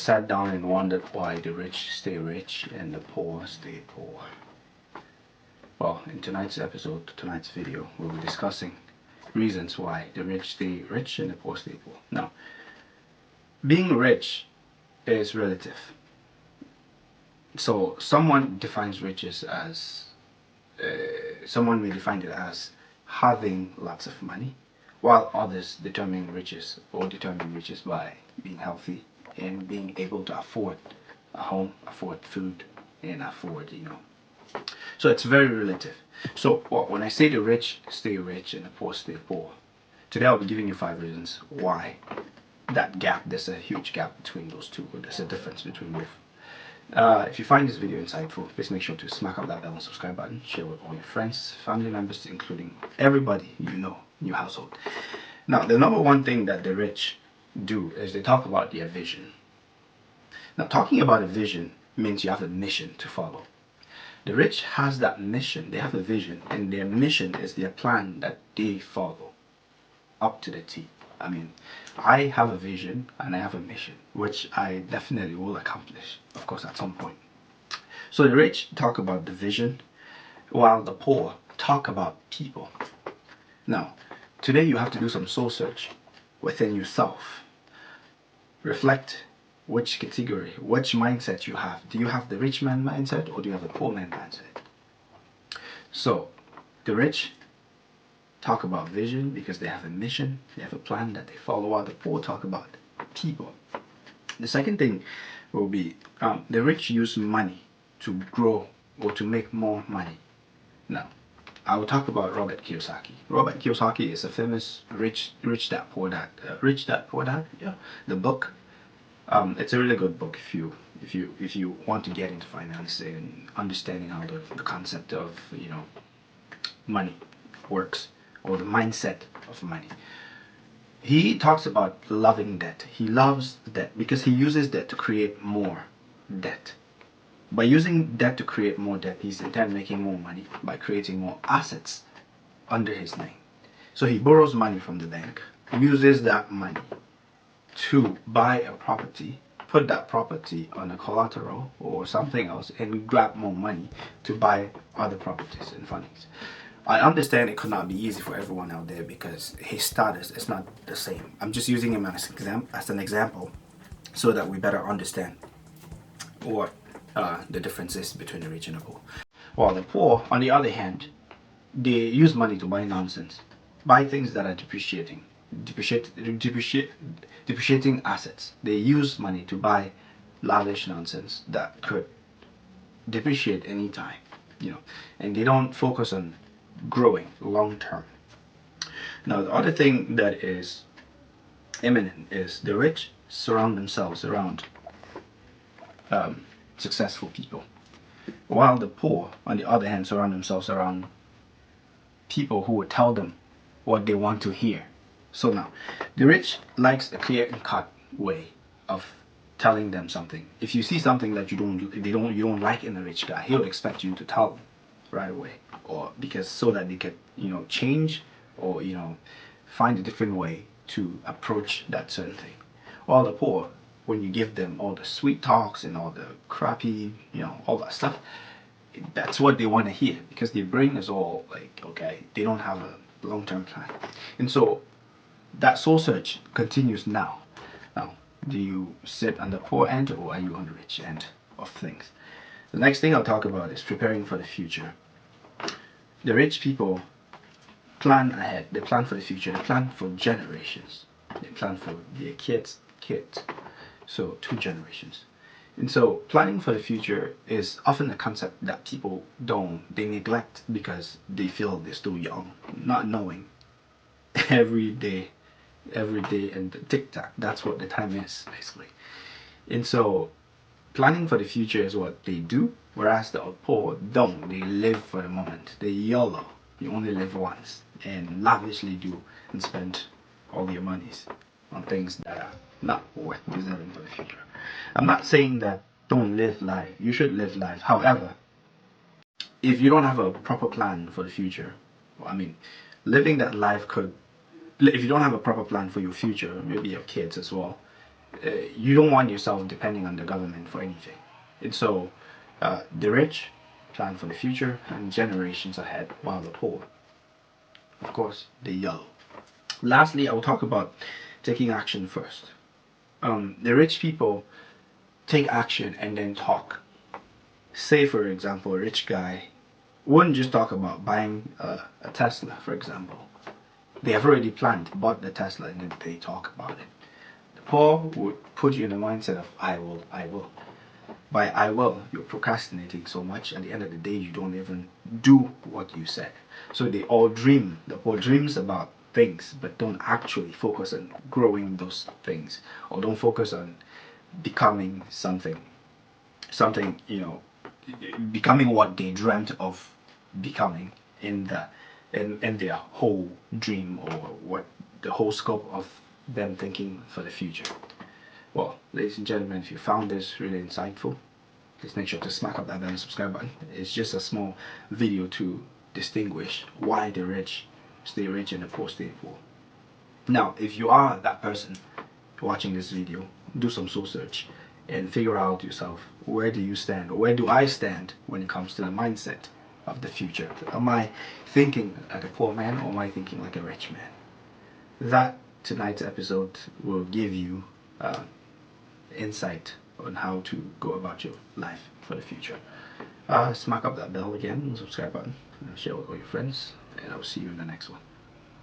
sat down and wondered why the rich stay rich and the poor stay poor? Well, in tonight's video, we'll be discussing reasons why the rich stay rich and the poor stay poor. Now, being rich is relative. So someone defines riches as, someone may define it as having lots of money, while others determine riches by being healthy and being able to afford a home, afford food, and afford, So it's very relative. So when I say the rich stay rich and the poor stay poor, today I'll be giving you 5 reasons why that gap, there's a huge gap between those two, or there's a difference between both. If you find this video insightful, please make sure to smack up that bell and subscribe button, share with all your friends, family members, including everybody you know in your household. Now, the number one thing that the rich do is they talk about their vision. Now, talking about a vision means you have a mission to follow. The rich has that mission, they have a vision, and their mission is their plan that they follow up to the T. I have a vision and I have a mission, which I definitely will accomplish, of course, at some point. So the rich talk about the vision, while the poor talk about people. Now, today you have to do some soul search within yourself. Reflect which category, which mindset you have. Do you have the rich man mindset or do you have the poor man mindset? So, the rich talk about vision because they have a mission, they have a plan that they follow, while the poor talk about people. The second thing will be the rich use money to grow or to make more money. Now, I will talk about Robert Kiyosaki. Robert Kiyosaki is a famous Rich Dad Poor Dad. Rich Dad Poor Dad, yeah, the book. It's a really good book if you want to get into finance and understanding how the concept of money works, or the mindset of money. He talks about loving debt. He loves debt because he uses debt to create more debt. By using debt to create more debt, he's in turn making more money by creating more assets under his name. So he borrows money from the bank, uses that money to buy a property, put that property on a collateral or something else, and grab more money to buy other properties and fundings. I understand it could not be easy for everyone out there because his status is not the same. I'm just using him as an example so that we better understand what the difference is between the rich and the poor. While the poor, on the other hand, they use money to buy nonsense, buy things that are depreciating assets. They use money to buy lavish nonsense that could depreciate any time, and they don't focus on growing long term. Now, the other thing that is imminent is the rich surround themselves around successful people, while the poor, on the other hand, surround themselves around people who would tell them what they want to hear. So now, the rich likes a clear and cut way of telling them something. If you see something that you don't like in a rich guy, he'll expect you to tell them right away, or because so that they could change or find a different way to approach that certain thing. While the poor, when you give them all the sweet talks and all the crappy all that stuff, that's what they want to hear because their brain is all like, okay, they don't have a long-term plan. And so that soul search continues now. Do you sit on the poor end or are you on the rich end of things? The next thing I'll talk about is preparing for the future. The rich people plan ahead. They plan for the future. They plan for generations. They plan for their kids. So 2 generations. And so planning for the future is often a concept that people they neglect because they feel they're still young, not knowing every day and the tick-tock, that's what the time is basically. And so planning for the future is what they do, whereas the poor don't. They live for the moment. They YOLO. You only live once, and lavishly do and spend all your monies on things that are not worth preserving for the future. I'm not saying that don't live life. You should live life. However, if you don't have a proper plan for the future, living that life if you don't have a proper plan for your future, maybe your kids as well, you don't want yourself depending on the government for anything. And so the rich plan for the future and generations ahead, while the poor, of course, they yellow. Lastly, I will talk about taking action first. The rich people take action and then talk. Say, for example, a rich guy wouldn't just talk about buying a Tesla, for example. They have already planned, bought the Tesla, and then they talk about it. The poor would put you in the mindset of I will, I will. By I will, you're procrastinating so much. At the end of the day, you don't even do what you said. So they all dream. The poor dreams about things, but don't actually focus on growing those things, or don't focus on becoming something, becoming what they dreamt of becoming in their whole dream, or what the whole scope of them thinking for the future. Well, ladies and gentlemen, if you found this really insightful, please make sure to smack up that bell and subscribe button. It's just a small video to distinguish why the rich stay rich and the poor stay poor. Now, if you are that person watching this video, do some soul search and figure out yourself, where do you stand, or where do I stand when it comes to the mindset of the future? Am I thinking like a poor man, or am I thinking like a rich man? That tonight's episode will give you insight on how to go about your life for the future. Smack up that bell again, subscribe button, share with all your friends, and I'll see you in the next one.